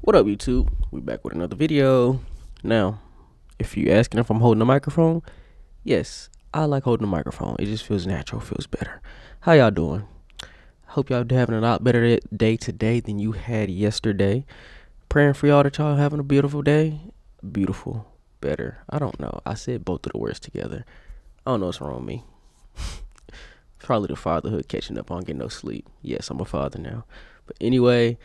What up, YouTube? We back with another video. Now, if you asking if I'm holding the microphone, yes, I like holding the microphone. It just feels natural, feels better. How y'all doing? Hope y'all having a lot better day today than you had yesterday. Praying for y'all that y'all having a beautiful day. Beautiful, better. I don't know. I said both of the words together. I don't know what's wrong with me. Probably the fatherhood catching up on getting no sleep. Yes, I'm a father now. But anyway,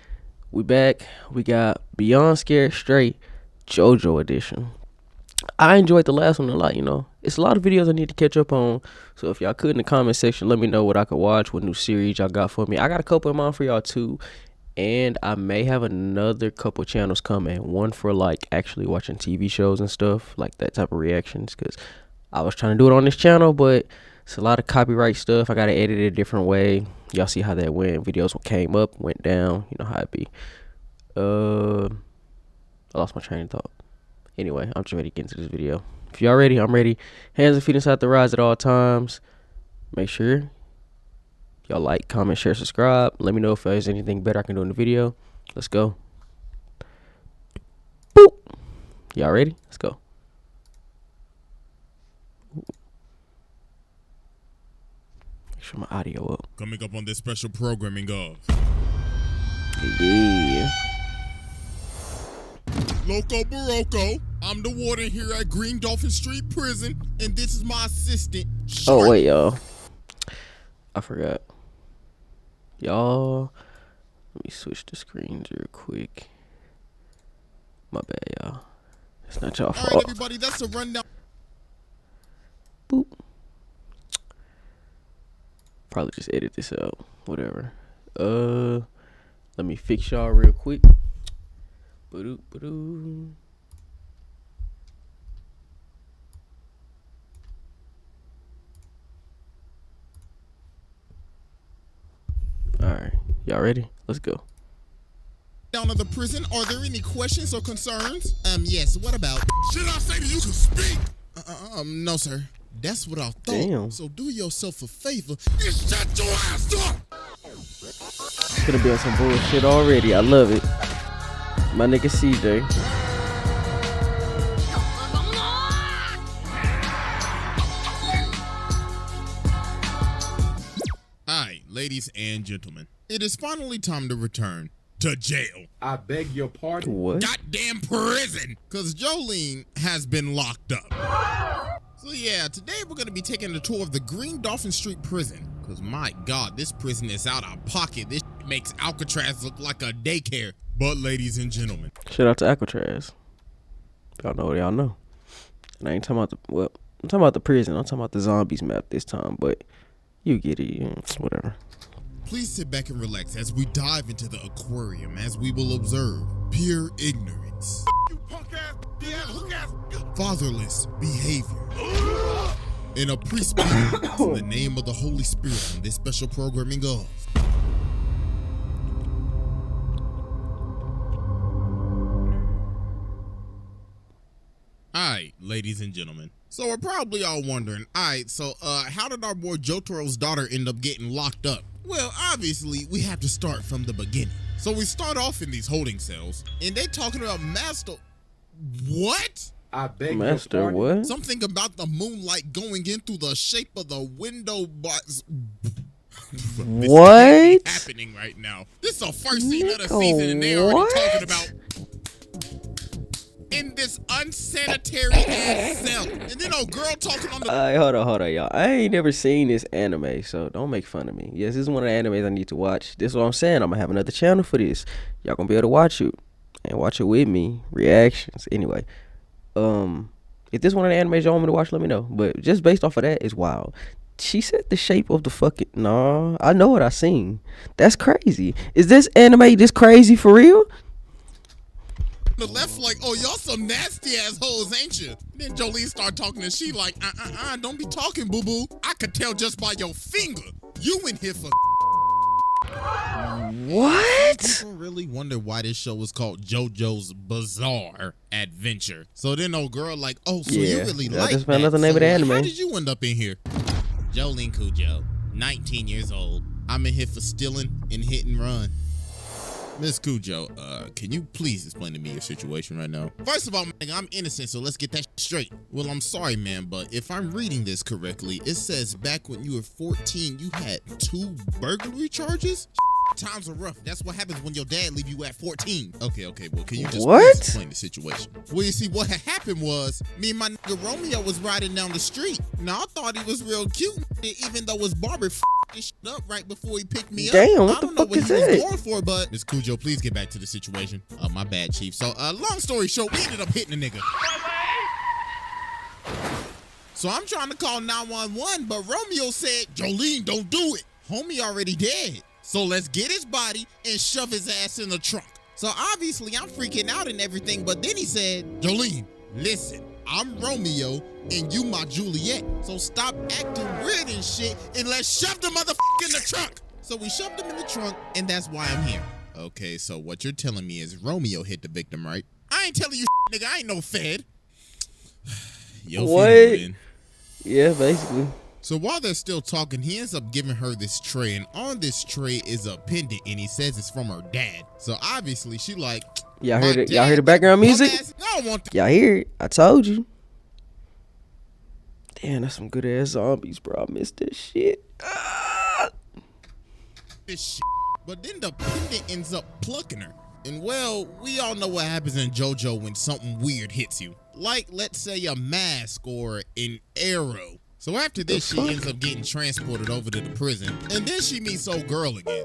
we back. We got Beyond Scared Straight Jojo edition. I enjoyed the last one a lot, It's a lot of videos I need to catch up on. So if y'all could in the comment section, let me know what I could watch, what new series y'all got for me. I got a couple in mind for y'all too. And I may have another couple channels coming. One for like actually watching TV shows and stuff, like that type of reactions. Because I was trying to do it on this channel, but it's a lot of copyright stuff. I got to edit it a different way. Y'all see how that went. Videos came up, went down. You know how it be. I lost my train of thought. Anyway, I'm just ready to get into this video. If y'all ready, I'm ready. Hands and feet inside the rise at all times. Make sure y'all like, comment, share, subscribe. Let me know if there's anything better I can do in the video. Let's go. Boop. Y'all ready? Let's go. Make sure my audio up. Coming up on this special programming of Yeah. Loco Barocco. I'm the warden here at Green Dolphin Street Prison, and this is my assistant. Oh wait, y'all. I forgot. Y'all, let me switch the screens real quick. My bad, y'all. It's not y'all fault. All right, everybody, that's a rundown. Boop. Probably just edit this out. Whatever. Let me fix y'all real quick. Ba-doo, ba-doo. Alright, y'all ready? Let's go. Down of the prison, are there any questions or concerns? Yes, what about? Should I say that you can speak? No, sir. That's what I thought. Damn. So do yourself a favor and shut your ass up. It's gonna be on some bullshit already. I love it. My nigga CJ. Alright, ladies and gentlemen, it is finally time to return to jail. I beg your pardon? What? Goddamn prison, because Jolene has been locked up. So yeah, today we're going to be taking a tour of the Green Dolphin Street Prison, because my God, this prison is out of pocket. This makes Alcatraz look like a daycare. But ladies and gentlemen, Shout out to Alcatraz. Y'all know what y'all know. And I ain't talking about I'm talking about the prison. I'm talking about the zombies map this time, but you get it. Whatever. please sit back and relax as we dive into the aquarium as we will observe pure ignorance, You punk ass, hook ass. fatherless behavior, and a priest speaking in the name of the Holy Spirit on this special programming of Alright, ladies and gentlemen. So we're probably all wondering, alright, so how did our boy Jotaro's daughter end up getting locked up? Well, obviously, we have to start from the beginning. So we start off in these holding cells, and they talking about Master... What? I beg Master, your pardon? what? Something about the moonlight going in through the shape of the window box. What? This is happening right now. This is the first scene of the Nigga, season, and they already what? talking about in this unsanitary ass cell. And then old girl talking on the Hold on, y'all. I ain't never seen this anime, so don't make fun of me. Yes, this is one of the animes I need to watch. This is what I'm saying. I'm gonna have another channel for this. Y'all gonna be able to watch it and watch it with me. Reactions. Anyway, if this one of the animes y'all want me to watch, let me know. But just based off of that, it's wild. She said the shape of the fucking... Nah, I know what I seen. That's crazy. Is this anime this crazy for real? left like, oh, y'all some nasty ass hoes, ain't you? Then Jolene start talking and she like, don't be talking, boo-boo. I could tell just by your finger. You in here for What? People really wonder why this show was called JoJo's Bizarre Adventure. So then old girl like, oh, so you really I like just found that. out the name So, of the like, anime. how did you end up in here? Jolene Cujo, 19 years old. I'm in here for stealing and hit and run. Miss Cujo, can you please explain to me your situation right now? First of all, nigga, I'm innocent, so let's get that straight. Well, I'm sorry, man, but if I'm reading this correctly, it says back when you were 14, you had 2 burglary charges? Times are rough. That's what happens when your dad leave you at 14. Okay, well, can you just please explain the situation? Well, you see, what had happened was, me and my nigga Romeo was riding down the street. Now, I thought he was real cute, even though his barber this shit up right before he picked me up. Damn, what I don't the know fuck what is he was that? going for, but Miss Cujo, please get back to the situation. My bad, Chief. So, long story short, we ended up hitting the nigga. So I'm trying to call 911, but Romeo said, Jolene, don't do it. Homie already dead. So let's get his body and shove his ass in the trunk. So obviously I'm freaking out and everything, but then he said, Jolene, listen, I'm Romeo and you my Juliet. So stop acting weird and shit and let's shove the motherfucker in the trunk. So we shoved him in the trunk and that's why I'm here. Okay, so what you're telling me is Romeo hit the victim, right? I ain't telling you nigga, I ain't no fed. Yo, What? Yeah, basically. So while they're still talking, he ends up giving her this tray, and on this tray is a pendant, and he says it's from her dad. So obviously she like, Y'all hear the background music? I don't want Y'all hear it? I told you. Damn, that's some good ass zombies, bro. I missed this shit. this shit. But then the pendant ends up plucking her. And well, we all know what happens in Jojo when something weird hits you. Like, let's say a mask or an arrow. So after this, she ends up getting transported over to the prison. And then she meets old girl again.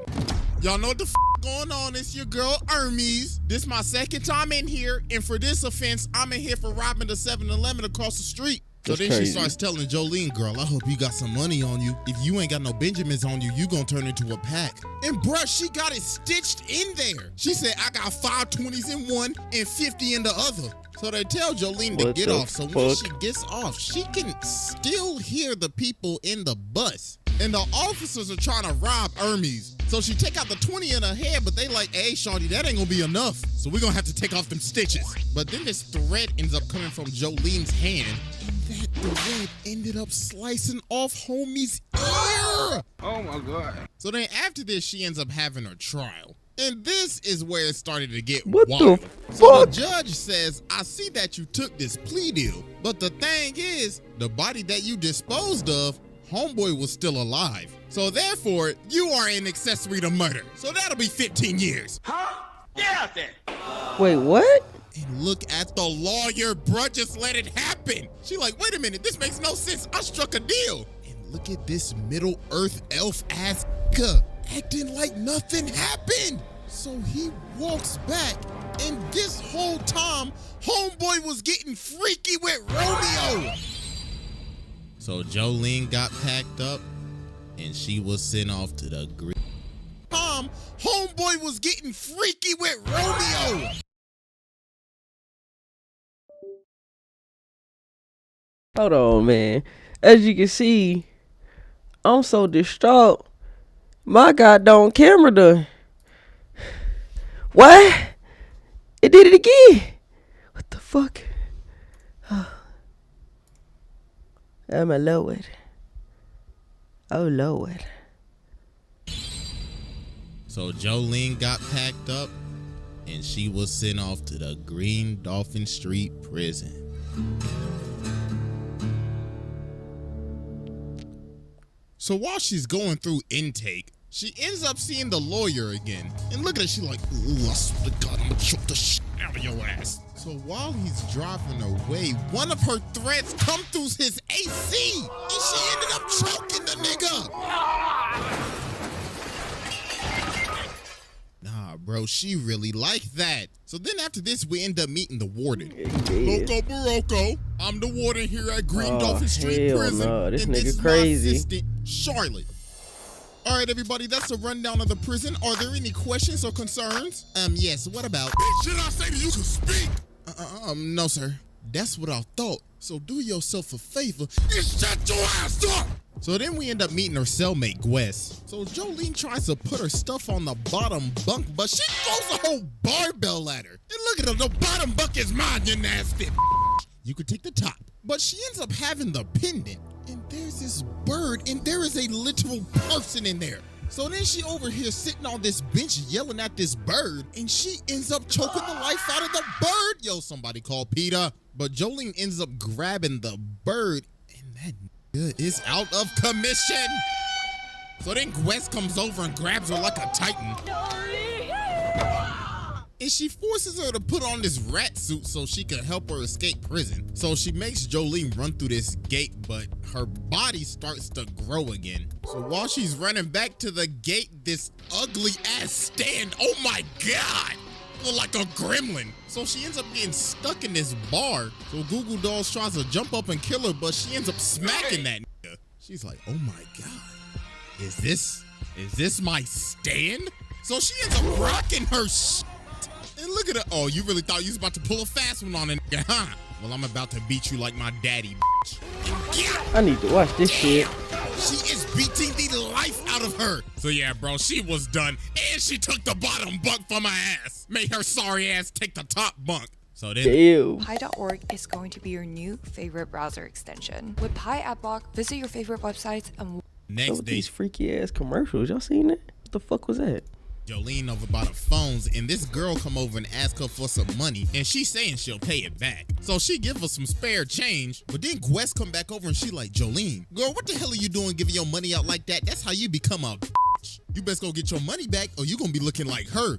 Y'all know what the going on? It's your girl, Hermes. This my second time in here. And for this offense, I'm in here for robbing the 7-Eleven across the street. So then she starts telling Jolene, girl, I hope you got some money on you. If you ain't got no Benjamins on you, you gonna turn into a pack. And bruh, she got it stitched in there. She said, I got 5 20s in one and 50 in the other. So they tell Jolene to get off. So when she gets off, she can still hear the people in the bus. And the officers are trying to rob Hermes. So she take out the 20 in her head, but they like, hey, shawty, that ain't gonna be enough. So we're gonna have to take off them stitches. But then this thread ends up coming from Jolene's hand. And that thread ended up slicing off homie's ear. Oh my God. So then after this, she ends up having her trial. And this is where it started to get What wild. the So fuck? the judge says, I see that you took this plea deal, but the thing is, the body that you disposed of, homeboy was still alive. So therefore, you are an accessory to murder. So that'll be 15 years. Huh? Get out there. Wait, what? And look at the lawyer, bruh, just let it happen. She like, wait a minute, this makes no sense. I struck a deal. And look at this Middle Earth elf ass acting like nothing happened. So he walks back, and this whole time, homeboy was getting freaky with Romeo. So Jolene got packed up, and she was sent off to the green. Homeboy was getting freaky with Romeo. Hold on, man. As you can see, I'm so distraught. My goddamn camera done. What? It did it again. What the fuck? Oh, my Lord. Oh, Lord. So Jolene got packed up, and she was sent off to the Green Dolphin Street prison. So while she's going through intake, she ends up seeing the lawyer again. And look at her, she like, ooh, I swear to God, I'm gonna choke the shit out of your ass. So while he's driving away, one of her threads come through his AC, and she ended up choking the nigga. Nah, bro, she really liked that. So then after this, we end up meeting the warden. Loco Barocco. I'm the warden here at Green Dolphin Street Prison. No, this and nigga this is crazy. my assistant, Charlotte. All right, everybody, that's a rundown of the prison. Are there any questions or concerns? Yes, what about? Should I say to you to speak? No, sir. That's what I thought. So do yourself a favor. You shut your ass up. So then we end up meeting her cellmate, Gwess. So Jolene tries to put her stuff on the bottom bunk, but she throws a whole barbell at her. And look at her, the bottom bunk is mine, you nasty. You could take the top. But she ends up having the pendant. And there's this bird, and there is a literal person in there. So then she over here sitting on this bench yelling at this bird, and she ends up choking the life out of the bird. Yo, somebody call PETA. But Jolene ends up grabbing the bird, and that nigga is out of commission. So then Wes comes over and grabs her like a titan. And she forces her to put on this rat suit so she can help her escape prison. So she makes Jolene run through this gate, but her body starts to grow again. So while she's running back to the gate, this ugly ass stand, oh my God, look like a gremlin. So she ends up getting stuck in this bar. So Google Dolls tries to jump up and kill her, but she ends up smacking that nigga. She's like, oh my God, is this my stand? So she ends up rocking her shit. And look at her. Oh, you really thought you was about to pull a fast one on a nigga, huh? Well, I'm about to beat you like my daddy, bitch. I need to watch this shit. She is beating the life out of her. So yeah, bro, she was done. And she took the bottom bunk from my ass. Made her sorry ass take the top bunk. So then, Ew. Pi.org is going to be your new favorite browser extension. With Pi App Block, visit your favorite websites and next day, These freaky ass commercials. Y'all seen that? What the fuck was that? Jolene over by the phones, and this girl come over and ask her for some money, and she's saying she'll pay it back. So she give her some spare change, but then Wes come back over and she like, Jolene, girl, what the hell are you doing giving your money out like that? That's how you become a bitch. You best go get your money back or you gonna be looking like her.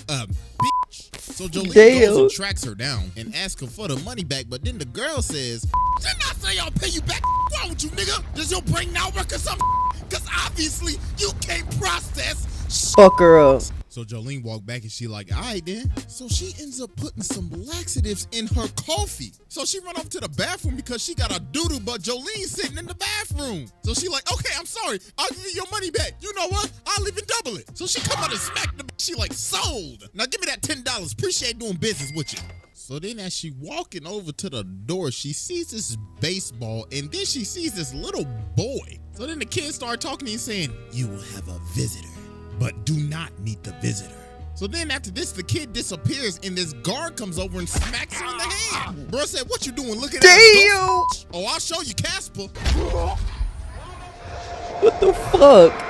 Bitch. So Jolene goes and tracks her down and asks her for the money back, but then the girl says, didn't I say I'll pay you back? What's wrong with you, nigga? Does your brain not work or something? Because obviously you can't process. Fuck her up. So Jolene walked back and she like, all right then. So she ends up putting some laxatives in her coffee. So she run off to the bathroom because she got a doodle, but Jolene's sitting in the bathroom. So she like, okay, I'm sorry. I'll give you your money back. You know what? I'll even double it. So she come out and smack the bitch. She like, sold. Now give me that $10. Appreciate doing business with you. So then as she walking over to the door, she sees this baseball and then she sees this little boy. So then the kids start talking to him saying, you will have a visitor, but do not meet the visitor. So then after this, the kid disappears and this guard comes over and smacks her in the hand. Bro said, what you doing looking at us? Oh, I'll show you, Casper. What the fuck?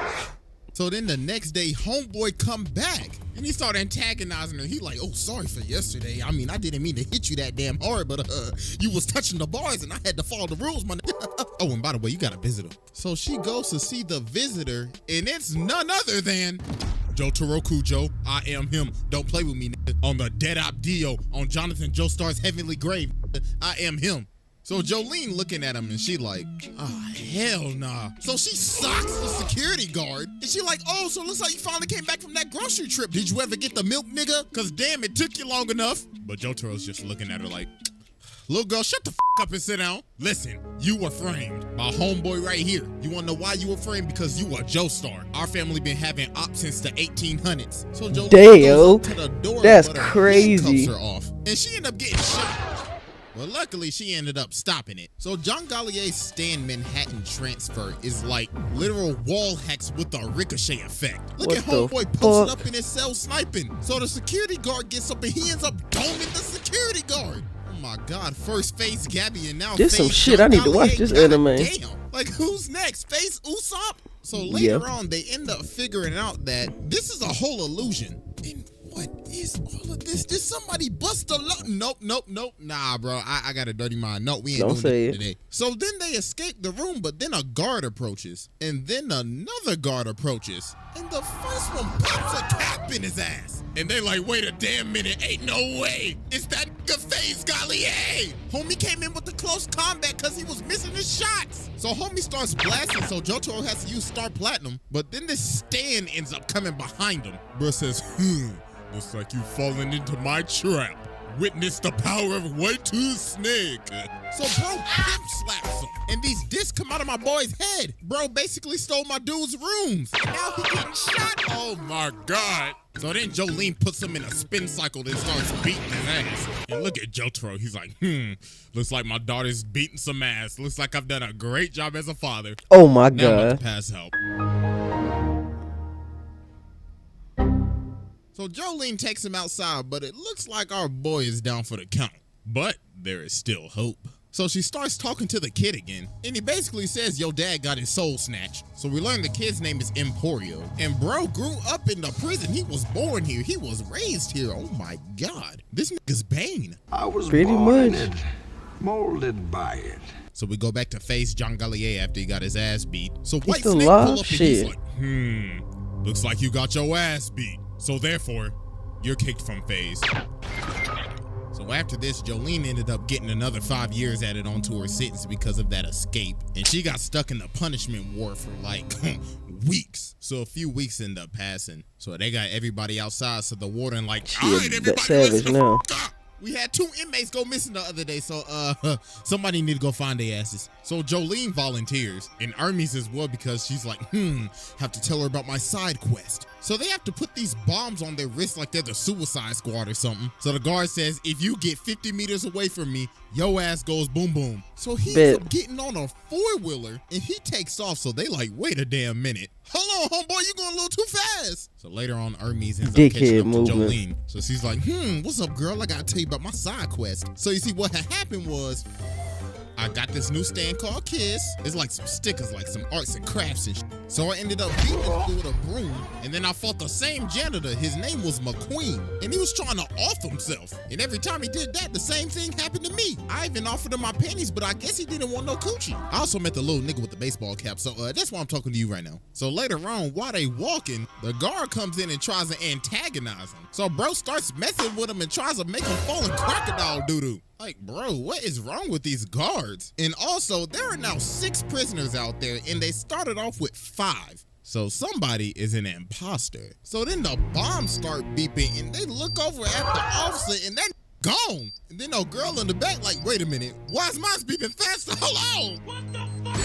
So then the next day, homeboy come back and he started antagonizing her. He like, oh, sorry for yesterday. I mean, I didn't mean to hit you that damn hard, but you was touching the bars and I had to follow the rules, my nigga. Oh, and by the way, you got a visitor. So she goes to see the visitor and it's none other than Jotaro Kujo. I am him. Don't play with me, nigga. On the Dead Op Dio on Jonathan Joestar's Heavenly Grave. I am him. So Jolene looking at him and she like, oh, hell nah. So she socks the security guard and she like, oh, so it looks like you finally came back from that grocery trip. Did you ever get the milk, nigga? Cause damn, it took you long enough. But Jotaro's just looking at her like, little girl, shut the up and sit down. Listen, you were framed by homeboy right here. You wanna know why you were framed? Because you were Joestar. Our family been having ops since the 1800s. So Jolene goes up to the door, that's but her crazy. handcuffs her off, and she ended up getting shot. Well, luckily, she ended up stopping it. So John Gollier's Stan Manhattan transfer is like literal wall hacks with a ricochet effect. Look at homeboy posted up in his cell sniping. So the security guard gets up and he ends up doming the security guard. Oh my God, first face Gabby and now this face some shit. John I need to watch this God anime. Damn. Like, who's next? Face Usopp? So later on, they end up figuring out that this is a whole illusion. And what is all of this? Did somebody bust a Nope. Nah, bro. I got a dirty mind. No, we ain't doing it today. So then they escape the room, but then a guard approaches. And then another guard approaches. And the first one pops a cap in his ass. And they like, wait a damn minute. Ain't no way. It's that nigga FaZe Gallier. Homie came in with the close combat because he was missing his shots. So homie starts blasting, so Jotaro has to use Star Platinum. But then this Stan ends up coming behind him. Bro says, looks like you've fallen into my trap. Witness the power of White Tooth Snake. So bro pimp slaps him. And these discs come out of my boy's head. Bro basically stole my dude's rooms. Now he getting shot. Oh my God. So then Jolene puts him in a spin cycle and starts beating his ass. And look at Jotaro. He's like, looks like my daughter's beating some ass. Looks like I've done a great job as a father. Oh my Now I'm about God. to pass out. So Jolene takes him outside, but it looks like our boy is down for the count. But there is still hope. So she starts talking to the kid again, and he basically says your dad got his soul snatched. So we learn the kid's name is Emporio. And bro grew up in the prison. He was born here. He was raised here. Oh my God. This nigga's Bane. I was Pretty born much. in it, molded by it. So we go back to face John Gallier after he got his ass beat. So White still Snake alive? pull up and he's Shit. like, looks like you got your ass beat. So therefore, you're kicked from phase. So after this, Jolene ended up getting another 5 years added onto her sentence because of that escape. And she got stuck in the punishment ward for like weeks. So a few weeks ended up passing. So they got everybody outside. So the warden like, She all a right, bit everybody savage listen now. the fuck up. We had 2 inmates go missing the other day, so somebody need to go find their asses. So Jolene volunteers, and Hermes as well because she's like, have to tell her about my side quest. So they have to put these bombs on their wrists like they're the Suicide Squad or something. So the guard says, if you get 50 meters away from me, your ass goes boom boom. So he's getting on a 4-wheeler and he takes off. So they like, wait a damn minute. Hold on, homeboy, you going a little too fast. So later on, Hermes ends up catching up to Jolene. So she's like, what's up, girl? I gotta tell you about my side quest. So you see, what had happened was, I got this new stand called Kiss. It's like some stickers, like some arts and crafts and shit. So I ended up beating this dude with a broom. And then I fought the same janitor. His name was McQueen. And he was trying to off himself. And every time he did that, the same thing happened to me. I even offered him my pennies, but I guess he didn't want no coochie. I also met the little nigga with the baseball cap. So that's why I'm talking to you right now. So later on, while they walking, the guard comes in and tries to antagonize him. So bro starts messing with him and tries to make him fall in crocodile doo-doo. Like, bro, what is wrong with these guards? And also, there are now 6 prisoners out there, and they started off with 5. So somebody is an imposter. So then the bombs start beeping, and they look over at the officer, and that gone. And then a girl in the back like, wait a minute, why is mine beeping faster? Hold on. What the fuck?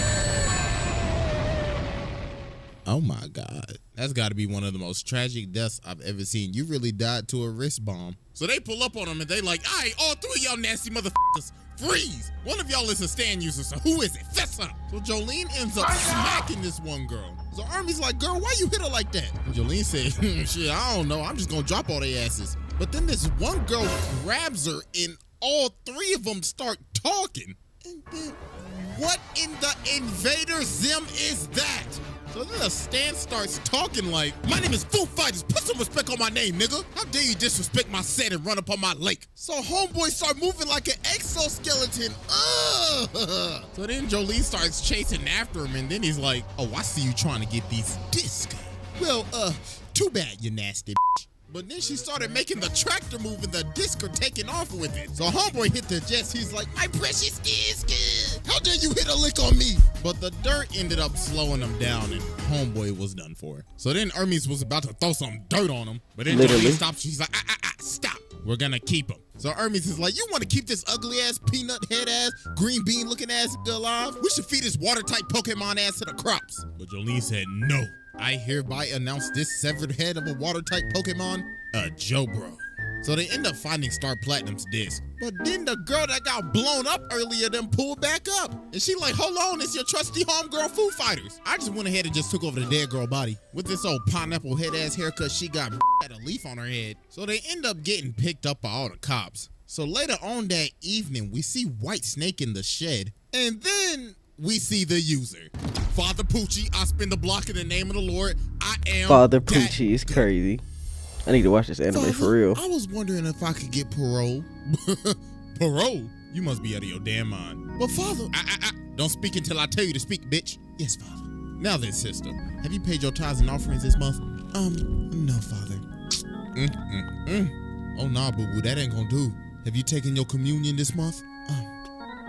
Oh my God. That's got to be one of the most tragic deaths I've ever seen. You really died to a wrist bomb. So they pull up on him and they like, all right, all 3 of y'all nasty motherfuckers, freeze. One of y'all is a stand user, so who is it? Fess up. So Jolene ends up smacking this one girl. So Army's like, girl, why you hit her like that? And Jolene said, shit, I don't know. I'm just going to drop all their asses. But then this one girl grabs her and all 3 of them start talking. And then what in the invader zim is that? So then the stand starts talking like, my name is Foo Fighters, put some respect on my name, nigga. How dare you disrespect my set and run up on my lake? So homeboy start moving like an exoskeleton. Ugh. So then Jolene starts chasing after him and then he's like, oh, I see you trying to get these discs. Well, too bad, you nasty bitch. But then she started making the tractor move and the disc are taking off with it. So homeboy hit the jets. He's like, my precious disc. How dare you hit a lick on me? But the dirt ended up slowing him down and homeboy was done for. So then Hermes was about to throw some dirt on him. But then Jolene stops. She's like, stop. We're gonna keep him. So Hermes is like, you want to keep this ugly ass, peanut head ass, green bean looking ass alive? We should feed this water type Pokemon ass to the crops. But Jolene said, no. I hereby announce this severed head of a water-type Pokemon, a Jojo. So they end up finding Star Platinum's disc. But then the girl that got blown up earlier then pulled back up. And she like, hold on, it's your trusty homegirl Foo Fighters. I just went ahead and just took over the dead girl body. With this old pineapple head-ass haircut, she got had a leaf on her head. So they end up getting picked up by all the cops. So later on that evening, we see White Snake in the shed. And then we see the user. Father Poochie, I spin the block in the name of the Lord. I am Father Poochie is crazy. I need to watch this anime for real. I was wondering if I could get parole. Parole? You must be out of your damn mind. But Father, don't speak until I tell you to speak, bitch. Yes, Father. Now then, sister, have you paid your tithes and offerings this month? No, Father. Oh, nah, boo-boo, that ain't gonna do. Have you taken your communion this month?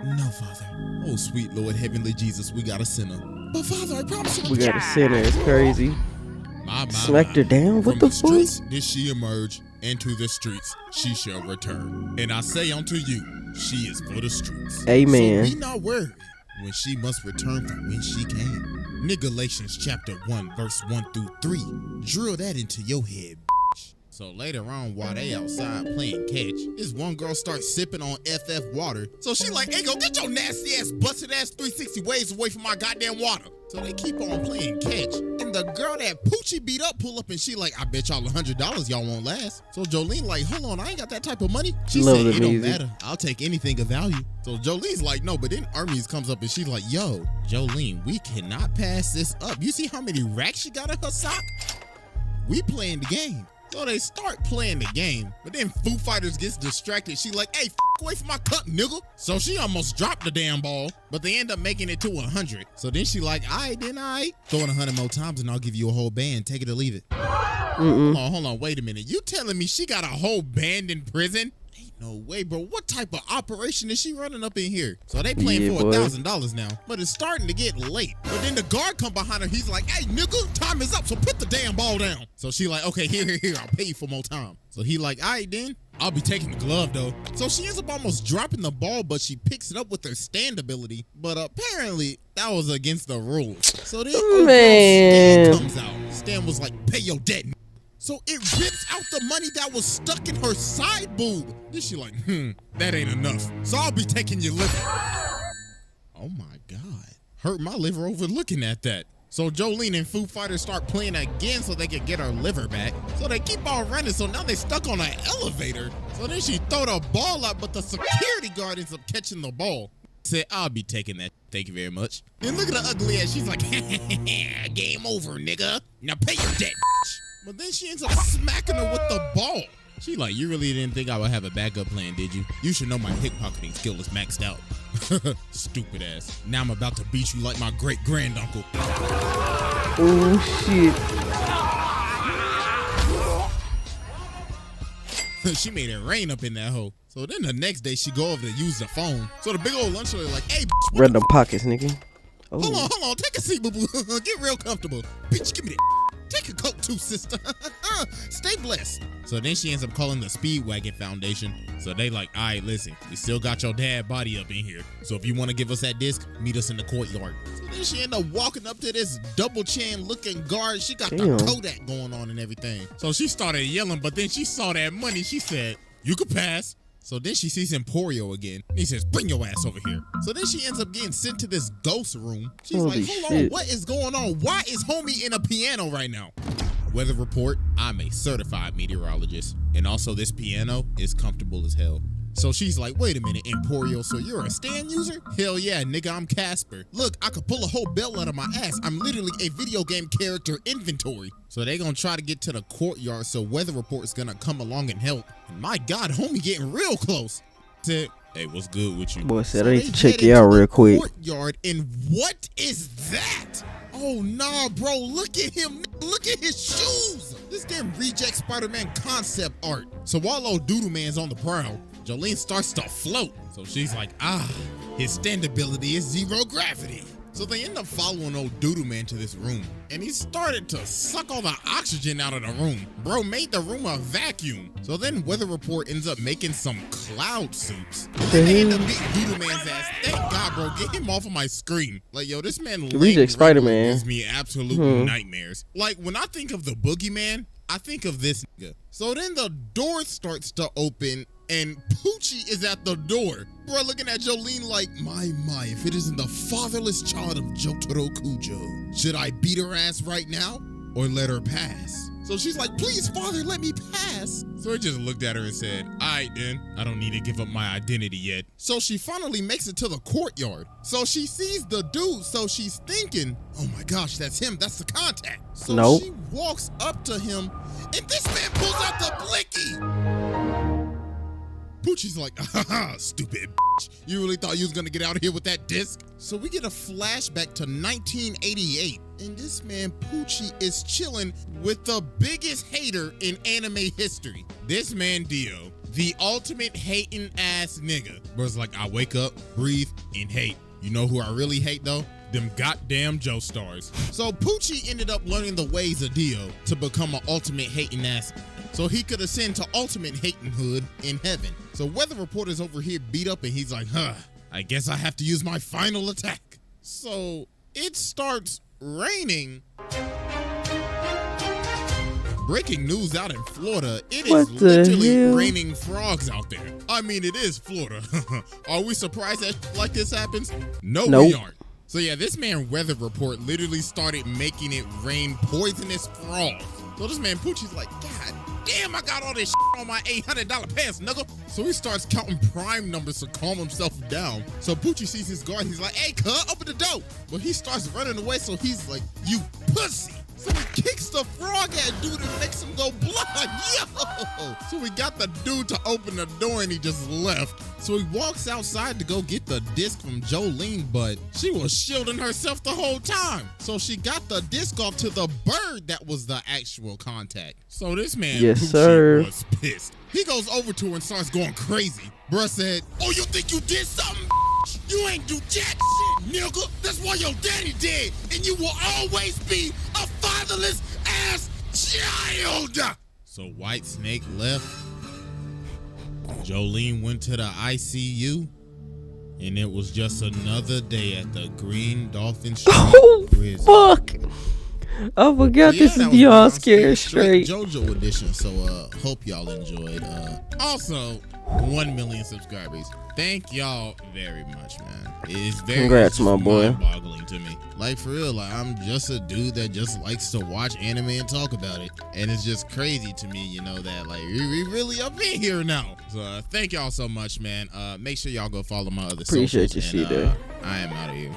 No, Father. Oh, sweet Lord, heavenly Jesus, we got a sinner. But Father, I promise you. We got a sinner. It's crazy. Smacked her down? What the fuck? Streets did she emerge, and to the streets she shall return. And I say unto you, she is for the streets. Amen. So be not worried when she must return from when she came. Galatians chapter 1, verse 1 through 3. Drill that into your head, bitch. So later on, while they outside playing catch, this one girl starts sipping on FF water. So she like, hey, go get your nasty ass, busted ass 360 waves away from my goddamn water. So they keep on playing catch. And the girl that Poochie beat up pull up and she like, I bet y'all $100 y'all won't last. So Jolene like, hold on, I ain't got that type of money. She said, it don't matter. I'll take anything of value. So Jolene's like, no, but then Hermes comes up and she's like, yo, Jolene, we cannot pass this up. You see how many racks she got in her sock? We playing the game. So they start playing the game, but then Foo Fighters gets distracted. She like, hey, away from my cup, nigga. So she almost dropped the damn ball, but they end up making it to 100. So then she like, all right, then I throw it 100 more times and I'll give you a whole band. Take it or leave it. Hold on, wait a minute. You telling me she got a whole band in prison? Ain't no way, bro. What type of operation is she running up in here? So they playing for $1,000 now, but it's starting to get late. But then the guard come behind her. He's like, hey, nigga, time is up, so put the damn ball down. So she like, okay, here, I'll pay you for more time. So he like, all right, then. I'll be taking the glove, though. So she ends up almost dropping the ball, but she picks it up with her stand ability. But apparently, that was against the rules. So then Stan comes out. Stan was like, pay your debt. So it rips out the money that was stuck in her side boob. Then she like, that ain't enough. So I'll be taking your liver. Oh my God. Hurt my liver over looking at that. So Jolene and Foo Fighters start playing again so they can get her liver back. So they keep on running, so now they stuck on an elevator. So then she throw the ball up, but the security guard ends up catching the ball. Said, I'll be taking that. Thank you very much. And look at the ugly ass. She's like, game over, nigga. Now pay your debt, bitch. But then she ends up smacking her with the ball. She like, you really didn't think I would have a backup plan, did you? You should know my pickpocketing skill is maxed out. Stupid ass. Now I'm about to beat you like my great granduncle. Oh shit. She made it rain up in that hole. So then the next day she go over to use the phone. So the big old lunch lady like, hey, bitch, random pockets, nigga. Oh. Hold on. Take a seat, boo-boo. Get real comfortable. Bitch, give me that. Take a coat too, sister. Stay blessed. So then she ends up calling the Speedwagon Foundation. So they like, all right, listen, we still got your dad body up in here. So if you want to give us that disc, meet us in the courtyard. So then she end up walking up to this double chin looking guard. She got the Kodak going on and everything. So she started yelling, but then she saw that money. She said, you could pass. So then she sees Emporio again. He says, bring your ass over here. So then she ends up getting sent to this ghost room. She's like, hold on, what is going on? Why is homie in a piano right now? Weather report, I'm a certified meteorologist. And also this piano is comfortable as hell. So she's like, wait a minute, Emporio, so you're a stand user? Hell yeah, nigga, I'm Casper. Look, I could pull a whole bell out of my ass. I'm literally a video game character inventory. So they gonna try to get to the courtyard, so weather report's gonna come along and help. And my God, homie getting real close. Said, hey, what's good with you? Boy said, I need to check you out real quick. Courtyard, and what is that? Oh, nah, bro, look at him. Look at his shoes. This damn reject Spider-Man concept art. So while old Doodle Man's on the prowl, Jolene starts to float. So she's like, his standability is zero gravity. So they end up following old Doodle Man to this room. And he started to suck all the oxygen out of the room. Bro made the room a vacuum. So then Weather Report ends up making some cloud suits. And then they end up beating Doodle Man's ass. Thank God, bro. Get him off of my screen. Like, yo, this man Reject Spider-Man gives me absolute nightmares. Like, when I think of the Boogeyman, I think of this nigga. So then the door starts to open and Poochie is at the door. Bro, looking at Jolene like, my, if it isn't the fatherless child of Jotaro Kujo. Should I beat her ass right now or let her pass? So she's like, please, father, let me pass. So he just looked at her and said, all right, then. I don't need to give up my identity yet. So she finally makes it to the courtyard. So she sees the dude, so she's thinking, oh my gosh, that's him. That's the contact. So she walks up to him, and this man pulls out the blicky. Poochie's like, stupid bitch. You really thought you was gonna get out of here with that disc? So we get a flashback to 1988, and this man Poochie is chilling with the biggest hater in anime history. This man Dio, the ultimate hating ass nigga. Bro's like, I wake up, breathe, and hate. You know who I really hate though? Them goddamn Joestars. So Poochie ended up learning the ways of Dio to become an ultimate hating ass, so he could ascend to ultimate hatinghood in heaven. So Weather Reporter's over here beat up and he's like, I guess I have to use my final attack. So it starts raining. Breaking news out in Florida, it is What the literally hell? raining frogs out there. I mean, it is Florida. Are we surprised that like this happens? No, we Nope. aren't. So yeah, this man weather report literally started making it rain poisonous frogs. So this man Poochie's like, God damn, I got all this shit on my $800 pants, nigga. So he starts counting prime numbers to calm himself down. So Poochie sees his guard. He's like, hey, cuz, open the door. But he starts running away. So he's like, you pussy. So he kicks the frog at dude and makes him go blind. Yo! So we got the dude to open the door and he just left. So he walks outside to go get the disc from Jolene, but she was shielding herself the whole time. So she got the disc off to the bird that was the actual contact. So this man Yes, Poochie sir. was pissed. He goes over to her and starts going crazy. Bruh said, oh, you think you did something? You ain't do jack shit, nigga. That's why your daddy dead. And you will always be a fatherless ass child. So White Snake left. Jolene went to the ICU. And it was just another day at the Green Dolphin Street Oh, prison. fuck. I forgot Yeah, this is that was Beyond Beyond Scared Straight. Jojo edition. So hope y'all enjoyed. Also, 1 million subscribers. Thank y'all very much, man. It's very Congrats, my boy. mind-boggling to me. Like for real, like I'm just a dude that just likes to watch anime and talk about it, and it's just crazy to me, you know, that like we really up in here now. So thank y'all so much, man. Make sure y'all go follow my other Appreciate socials, your and, shit there. I am out of here.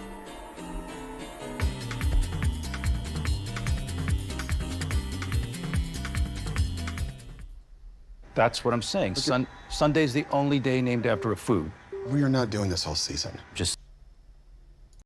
That's what I'm saying. Sunday's the only day named after a food. We are not doing this all season. Just